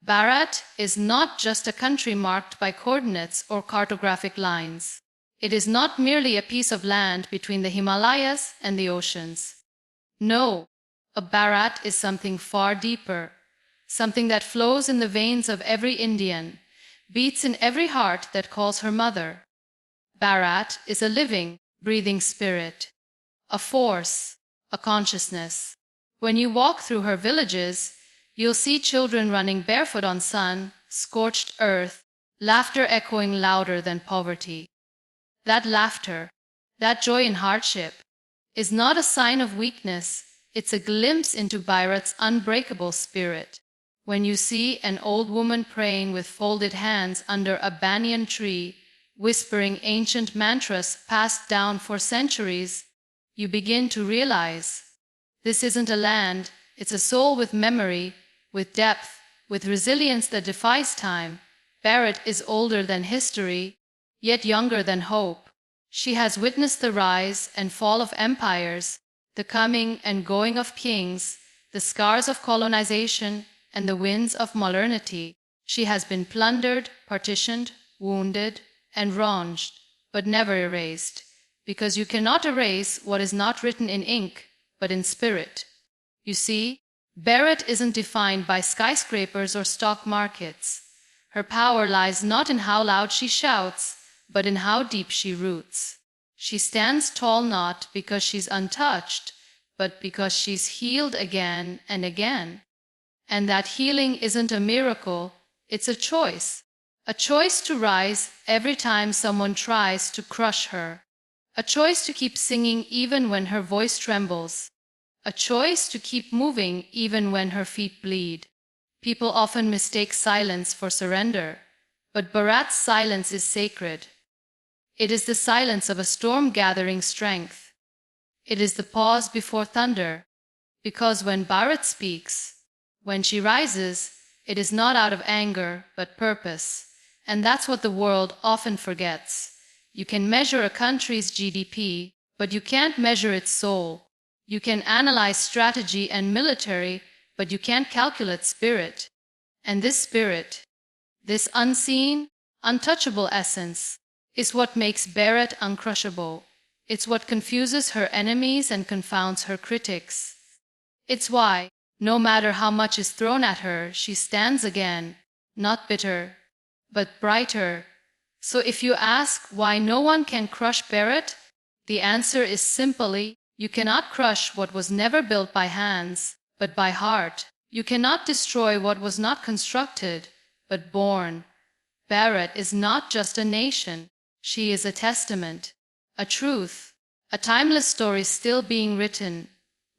Bharat is not just a country marked by coordinates or cartographic lines. It is not merely a piece of land between the Himalayas and the oceans. No, a Bharat is something far deeper, something that flows in the veins of every Indian, beats in every heart that calls her mother. Bharat is a living, breathing spirit, a force, a consciousness. When you walk through her villages, you'll see children running barefoot on sun-scorched earth, laughter echoing louder than poverty. That laughter, that joy in hardship, is not a sign of weakness, it's a glimpse into Bharat's unbreakable spirit. When you see an old woman praying with folded hands under a banyan tree, whispering ancient mantras passed down for centuries, you begin to realize this isn't a land, it's a soul with memory, with depth, with resilience that defies time. Bharat is older than history, yet younger than hope. She has witnessed the rise and fall of empires, the coming and going of kings, the scars of colonization, and the winds of modernity. She has been plundered, partitioned, wounded, and wronged, but never erased, because you cannot erase what is not written in ink, but in spirit. You see, Bharat isn't defined by skyscrapers or stock markets. Her power lies not in how loud she shouts, but in how deep she roots. She stands tall not because she's untouched, but because she's healed again and again. And that healing isn't a miracle, it's a choice to rise every time someone tries to crush her, a choice to keep singing even when her voice trembles, a choice to keep moving even when her feet bleed. People often mistake silence for surrender, but Bharat's silence is sacred. It is the silence of a storm gathering strength. It is the pause before thunder, because when Bharat speaks, when she rises, it is not out of anger, but purpose. And that's what the world often forgets. You can measure a country's GDP, but you can't measure its soul. You can analyze strategy and military, but you can't calculate spirit. And this spirit, this unseen, untouchable essence, is what makes Bharat uncrushable. It's what confuses her enemies and confounds her critics. It's why, no matter how much is thrown at her, she stands again, not bitter, but brighter. So if you ask why no one can crush Bharat, the answer is simply, you cannot crush what was never built by hands, but by heart. You cannot destroy what was not constructed, but born. Bharat is not just a nation, she is a testament, a truth, a timeless story still being written.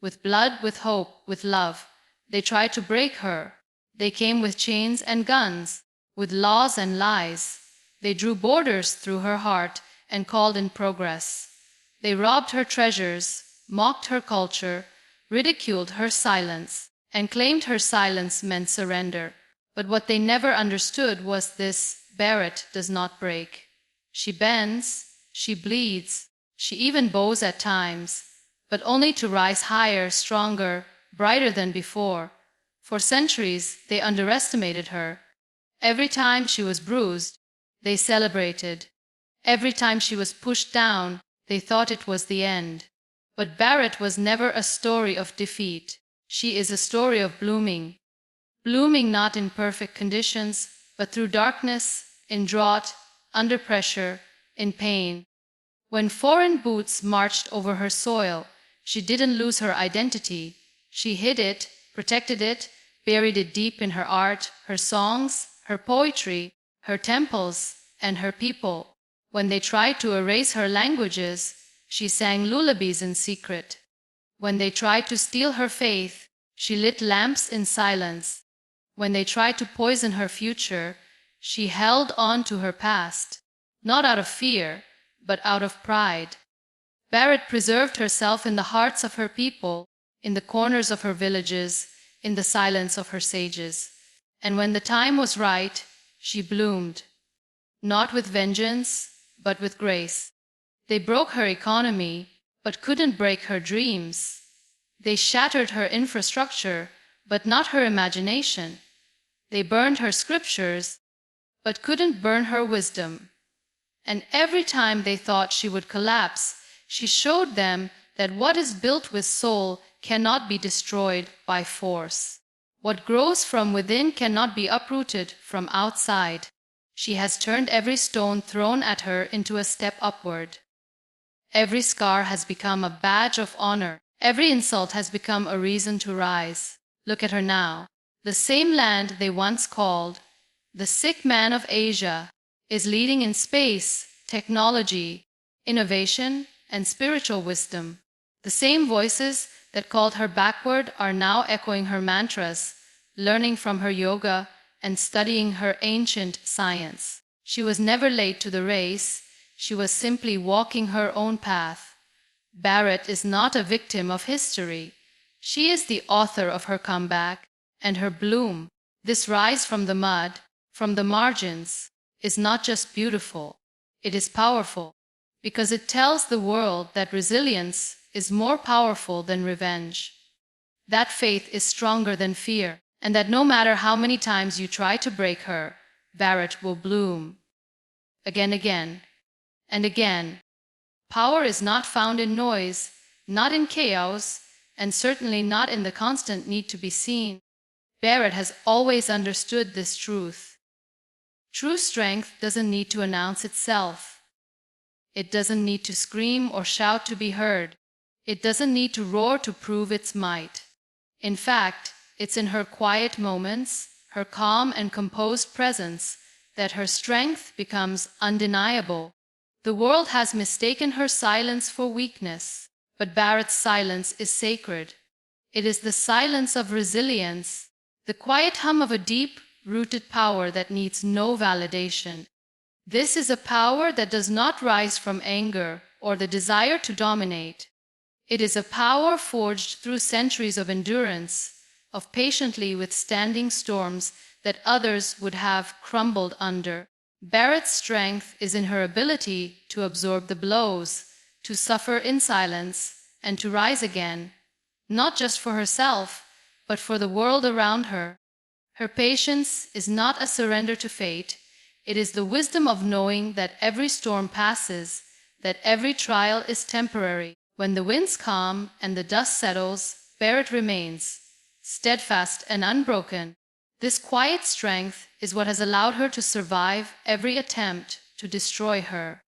With blood, with hope, with love. They tried to break her. They came with chains and guns, with laws and lies. They drew borders through her heart and called in progress. They robbed her treasures, mocked her culture, ridiculed her silence, and claimed her silence meant surrender. But what they never understood was this: Bharat does not break. She bends, she bleeds, she even bows at times, but only to rise higher, stronger, brighter than before. For centuries, they underestimated her. Every time she was bruised, they celebrated. Every time she was pushed down, they thought it was the end. But Bharat was never a story of defeat. She is a story of blooming. Blooming not in perfect conditions, but through darkness, in drought, under pressure, in pain. When foreign boots marched over her soil, she didn't lose her identity. She hid it, protected it, buried it deep in her art, her songs, her poetry, her temples, and her people. When they tried to erase her languages, she sang lullabies in secret. When they tried to steal her faith, she lit lamps in silence. When they tried to poison her future, she held on to her past, not out of fear, but out of pride. Bharat preserved herself in the hearts of her people, in the corners of her villages, in the silence of her sages. And when the time was right, she bloomed, not with vengeance, but with grace. They broke her economy, but couldn't break her dreams. They shattered her infrastructure, but not her imagination. They burned her scriptures, but couldn't burn her wisdom. And every time they thought she would collapse, she showed them that what is built with soul cannot be destroyed by force. What grows from within cannot be uprooted from outside. She has turned every stone thrown at her into a step upward. Every scar has become a badge of honor. Every insult has become a reason to rise. Look at her now. The same land they once called the sick man of Asia is leading in space, technology, innovation, and spiritual wisdom. The same voices that called her backward are now echoing her mantras, learning from her yoga, and studying her ancient science. She was never late to the race. She was simply walking her own path. Bharat is not a victim of history. She is the author of her comeback and her bloom. This rise from the mud, from the margins, is not just beautiful. It is powerful, because it tells the world that resilience is more powerful than revenge. That faith is stronger than fear, and that no matter how many times you try to break her, Bharat will bloom. Again, and again. Power is not found in noise, not in chaos, and certainly not in the constant need to be seen. Bharat has always understood this truth. True strength doesn't need to announce itself. It doesn't need to scream or shout to be heard. It doesn't need to roar to prove its might. In fact, it's in her quiet moments, her calm and composed presence, that her strength becomes undeniable. The world has mistaken her silence for weakness, but Bharat's silence is sacred. It is the silence of resilience, the quiet hum of a deep-rooted power that needs no validation. This is a power that does not rise from anger or the desire to dominate. It is a power forged through centuries of endurance, of patiently withstanding storms that others would have crumbled under. Bharat's strength is in her ability to absorb the blows, to suffer in silence, and to rise again, not just for herself, but for the world around her. Her patience is not a surrender to fate. It is the wisdom of knowing that every storm passes, that every trial is temporary. When the winds calm and the dust settles, Bharat remains, steadfast and unbroken. This quiet strength is what has allowed her to survive every attempt to destroy her.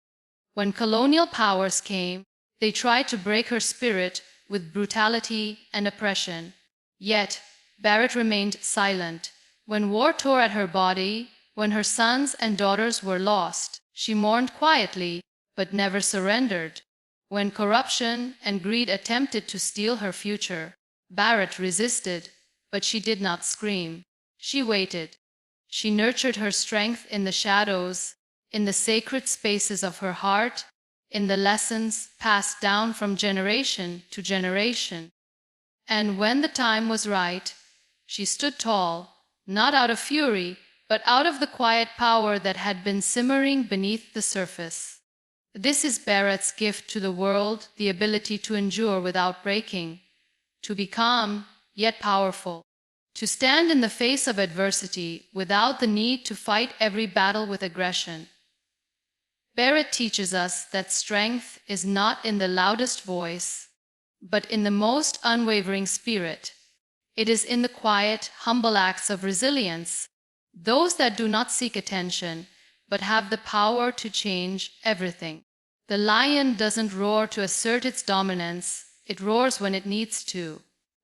When colonial powers came, they tried to break her spirit with brutality and oppression. Yet, Bharat remained silent. When war tore at her body, when her sons and daughters were lost, she mourned quietly, but never surrendered. When corruption and greed attempted to steal her future, Bharat resisted, but she did not scream. She waited. She nurtured her strength in the shadows, in the sacred spaces of her heart, in the lessons passed down from generation to generation. And when the time was right, she stood tall, not out of fury, but out of the quiet power that had been simmering beneath the surface. This is Bharat's gift to the world, the ability to endure without breaking, to be calm yet powerful, to stand in the face of adversity without the need to fight every battle with aggression. Bharat teaches us that strength is not in the loudest voice, but in the most unwavering spirit. It is in the quiet, humble acts of resilience, those that do not seek attention, but have the power to change everything. The lion doesn't roar to assert its dominance, it roars when it needs to.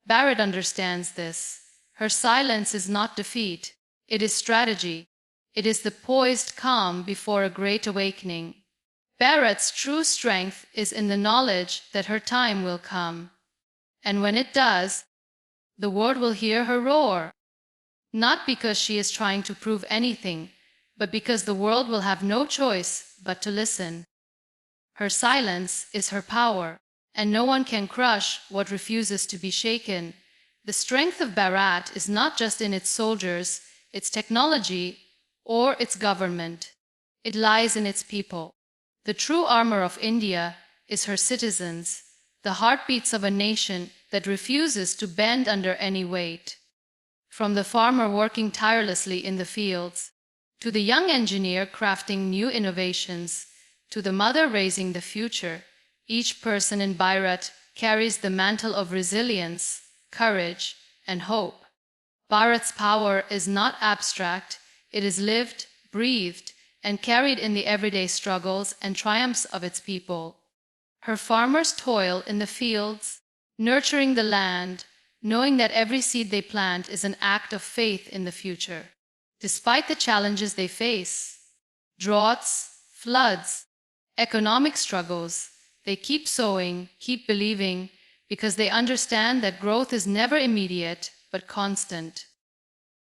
Bharat understands this. Her silence is not defeat, it is strategy. It is the poised calm before a great awakening. Bharat's true strength is in the knowledge that her time will come. And when it does, the world will hear her roar. Not because she is trying to prove anything, but because the world will have no choice but to listen. Her silence is her power, and no one can crush what refuses to be shaken. The strength of Bharat is not just in its soldiers, its technology, or its government. It lies in its people. The true armor of India is her citizens, the heartbeats of a nation that refuses to bend under any weight. From the farmer working tirelessly in the fields, to the young engineer crafting new innovations, to the mother raising the future, each person in Bharat carries the mantle of resilience, courage, and hope. Bharat's power is not abstract, it is lived, breathed, and carried in the everyday struggles and triumphs of its people. Her farmers toil in the fields, nurturing the land, knowing that every seed they plant is an act of faith in the future. Despite the challenges they face, droughts, floods, economic struggles, they keep sowing, keep believing, because they understand that growth is never immediate but constant.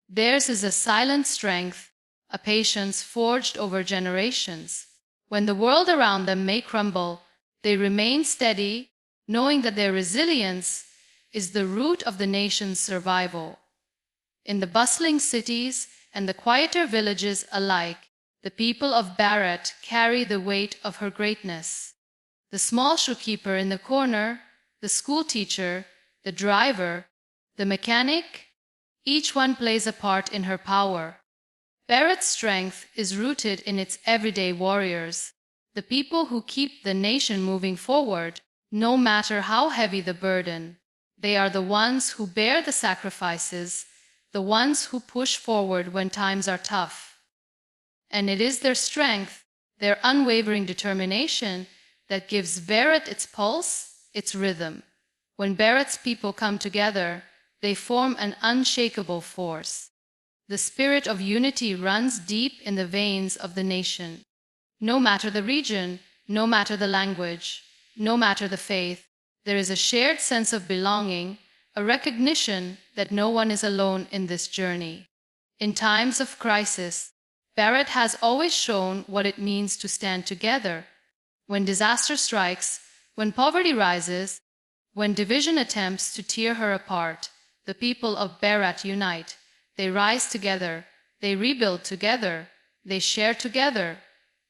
Theirs is a silent strength, a patience forged over generations. When the world around them may crumble, they remain steady, knowing that their resilience is the root of the nation's survival. In the bustling cities and the quieter villages alike, the people of Bharat carry the weight of her greatness. The small shoekeeper in the corner, the school teacher, the driver, the mechanic, each one plays a part in her power. Bharat's strength is rooted in its everyday warriors, the people who keep the nation moving forward, no matter how heavy the burden. They are the ones who bear the sacrifices, the ones who push forward when times are tough. And it is their strength, their unwavering determination, that gives Bharat its pulse, its rhythm. When Bharat's people come together, they form an unshakable force. The spirit of unity runs deep in the veins of the nation. No matter the region, no matter the language, no matter the faith, there is a shared sense of belonging, a recognition that no one is alone in this journey. In times of crisis, Bharat has always shown what it means to stand together. When disaster strikes, when poverty rises, when division attempts to tear her apart, the people of Bharat unite. They rise together, they rebuild together, they share together.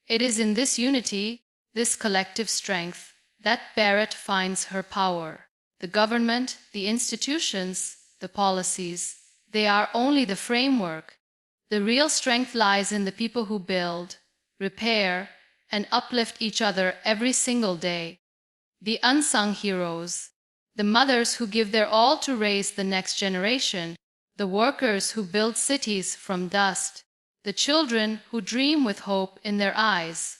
It is in this unity, this collective strength, that Bharat finds her power. The government, the institutions, the policies, they are only the framework. The real strength lies in the people who build, repair, and uplift each other every single day. The unsung heroes, the mothers who give their all to raise the next generation, the workers who build cities from dust, the children who dream with hope in their eyes.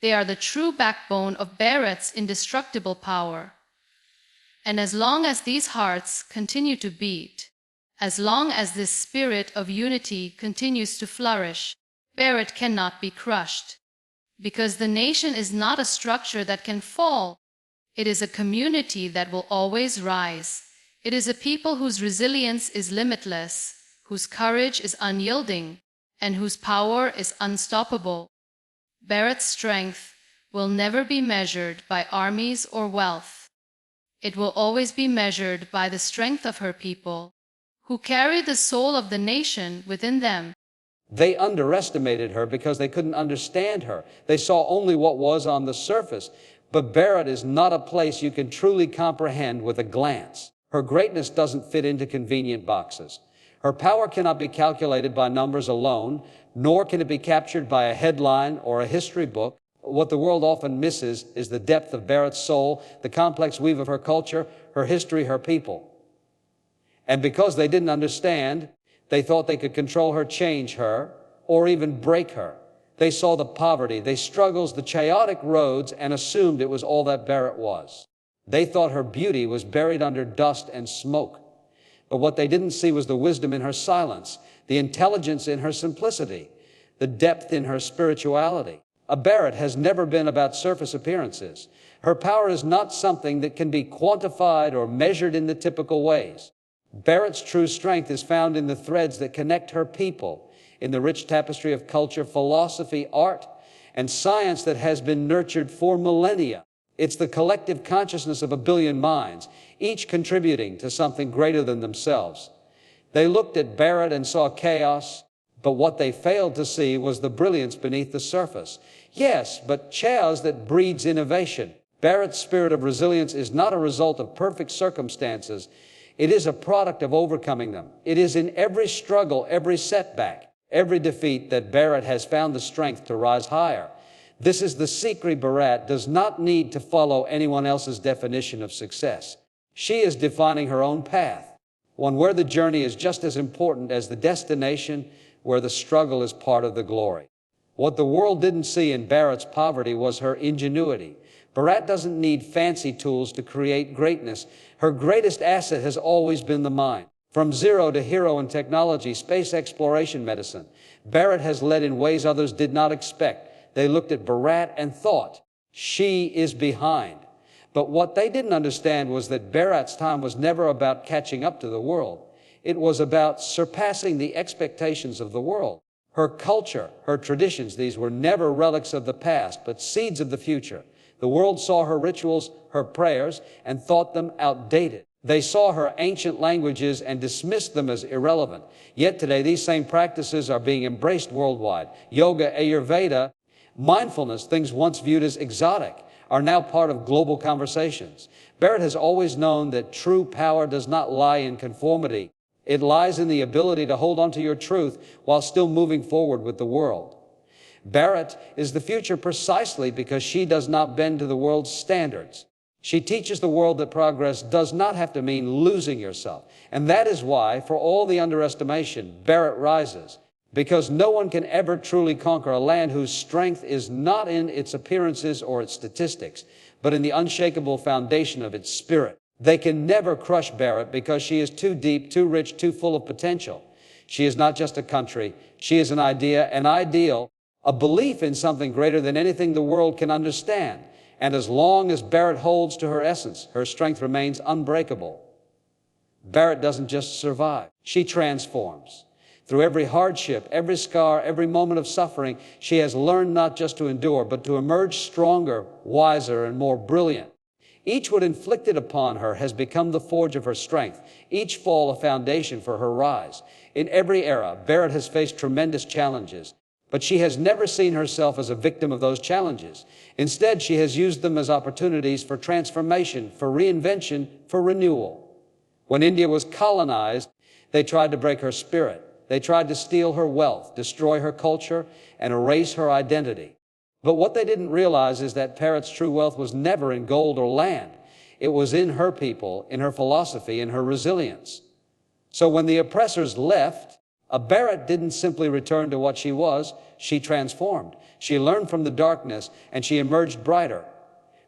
They are the true backbone of Bharat's indestructible power. And as long as these hearts continue to beat, as long as this spirit of unity continues to flourish, Bharat cannot be crushed. Because the nation is not a structure that can fall. It is a community that will always rise. It is a people whose resilience is limitless, whose courage is unyielding, and whose power is unstoppable. Bharat's strength will never be measured by armies or wealth. It will always be measured by the strength of her people, who carry the soul of the nation within them. They underestimated her because they couldn't understand her. They saw only what was on the surface. But Bharat is not a place you can truly comprehend with a glance. Her greatness doesn't fit into convenient boxes. Her power cannot be calculated by numbers alone, nor can it be captured by a headline or a history book. What the world often misses is the depth of Bharat's soul, the complex weave of her culture, her history, her people. And because they didn't understand, they thought they could control her, change her, or even break her. They saw the poverty, the struggles, the chaotic roads, and assumed it was all that Bharat was. They thought her beauty was buried under dust and smoke. But what they didn't see was the wisdom in her silence, the intelligence in her simplicity, the depth in her spirituality. A Bharat has never been about surface appearances. Her power is not something that can be quantified or measured in the typical ways. Bharat's true strength is found in the threads that connect her people, in the rich tapestry of culture, philosophy, art, and science that has been nurtured for millennia. It's the collective consciousness of a billion minds, each contributing to something greater than themselves. They looked at Bharat and saw chaos, but what they failed to see was the brilliance beneath the surface. Yes, but chaos that breeds innovation. Bharat's spirit of resilience is not a result of perfect circumstances. It is a product of overcoming them. It is in every struggle, every setback, every defeat that Bharat has found the strength to rise higher. This is the secret. Bharat does not need to follow anyone else's definition of success. She is defining her own path, one where the journey is just as important as the destination, where the struggle is part of the glory. What the world didn't see in Bharat's poverty was her ingenuity. Bharat doesn't need fancy tools to create greatness. Her greatest asset has always been the mind. From zero to hero in technology, space exploration, medicine, Bharat has led in ways others did not expect. They looked at Bharat and thought, she is behind. But what they didn't understand was that Bharat's time was never about catching up to the world. It was about surpassing the expectations of the world. Her culture, her traditions, these were never relics of the past, but seeds of the future. The world saw her rituals, her prayers, and thought them outdated. They saw her ancient languages and dismissed them as irrelevant. Yet today, these same practices are being embraced worldwide. Yoga, Ayurveda, mindfulness, things once viewed as exotic, are now part of global conversations. Bharat has always known that true power does not lie in conformity. It lies in the ability to hold on to your truth while still moving forward with the world. Bharat is the future precisely because she does not bend to the world's standards. She teaches the world that progress does not have to mean losing yourself. And that is why, for all the underestimation, Bharat rises. Because no one can ever truly conquer a land whose strength is not in its appearances or its statistics, but in the unshakable foundation of its spirit. They can never crush Bharat because she is too deep, too rich, too full of potential. She is not just a country. She is an idea, an ideal, a belief in something greater than anything the world can understand. And as long as Bharat holds to her essence, her strength remains unbreakable. Bharat doesn't just survive. She transforms. Through every hardship, every scar, every moment of suffering, she has learned not just to endure, but to emerge stronger, wiser, and more brilliant. Each wound inflicted upon her has become the forge of her strength, each fall a foundation for her rise. In every era, Bharat has faced tremendous challenges, but she has never seen herself as a victim of those challenges. Instead, she has used them as opportunities for transformation, for reinvention, for renewal. When India was colonized, they tried to break her spirit. They tried to steal her wealth, destroy her culture, and erase her identity. But what they didn't realize is that Bharat's true wealth was never in gold or land. It was in her people, in her philosophy, in her resilience. So when the oppressors left, Bharat didn't simply return to what she was, she transformed. She learned from the darkness, and she emerged brighter.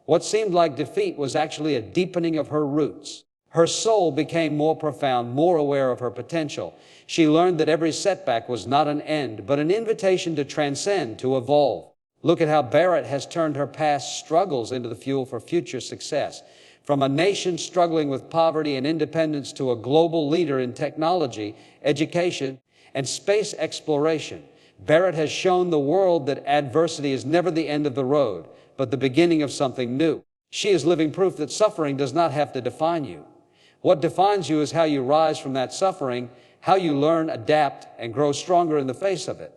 What seemed like defeat was actually a deepening of her roots. Her soul became more profound, more aware of her potential. She learned that every setback was not an end, but an invitation to transcend, to evolve. Look at how Bharat has turned her past struggles into the fuel for future success. From a nation struggling with poverty and independence to a global leader in technology, education, and space exploration, Bharat has shown the world that adversity is never the end of the road, but the beginning of something new. She is living proof that suffering does not have to define you. What defines you is how you rise from that suffering, how you learn, adapt, and grow stronger in the face of it.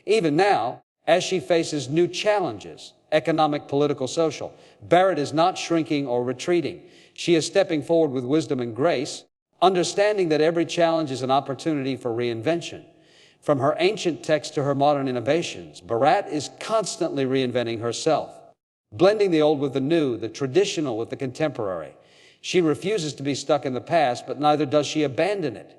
Even now, as she faces new challenges, economic, political, social, Bharat is not shrinking or retreating. She is stepping forward with wisdom and grace, understanding that every challenge is an opportunity for reinvention. From her ancient texts to her modern innovations, Bharat is constantly reinventing herself, blending the old with the new, the traditional with the contemporary. She refuses to be stuck in the past, but neither does she abandon it.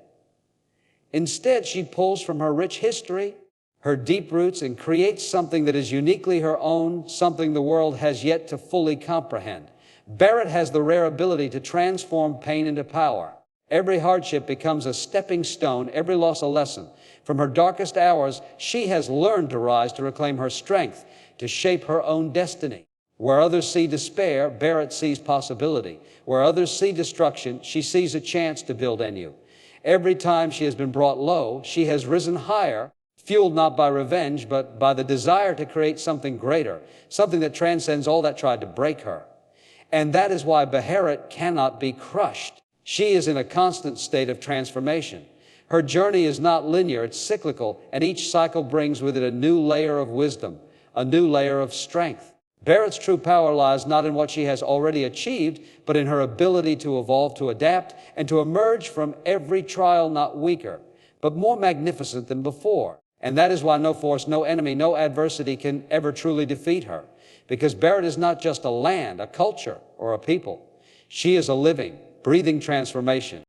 Instead, she pulls from her rich history, her deep roots, and creates something that is uniquely her own, something the world has yet to fully comprehend. Bharat has the rare ability to transform pain into power. Every hardship becomes a stepping stone, every loss a lesson. From her darkest hours, she has learned to rise, to reclaim her strength, to shape her own destiny. Where others see despair, Bharat sees possibility. Where others see destruction, she sees a chance to build anew. Every time she has been brought low, she has risen higher, fueled not by revenge, but by the desire to create something greater, something that transcends all that tried to break her. And that is why Bharat cannot be crushed. She is in a constant state of transformation. Her journey is not linear, it's cyclical, and each cycle brings with it a new layer of wisdom, a new layer of strength. Barrett's true power lies not in what she has already achieved, but in her ability to evolve, to adapt, and to emerge from every trial not weaker, but more magnificent than before. And that is why no force, no enemy, no adversity can ever truly defeat her. Because Barrett is not just a land, a culture, or a people. She is a living, breathing transformation.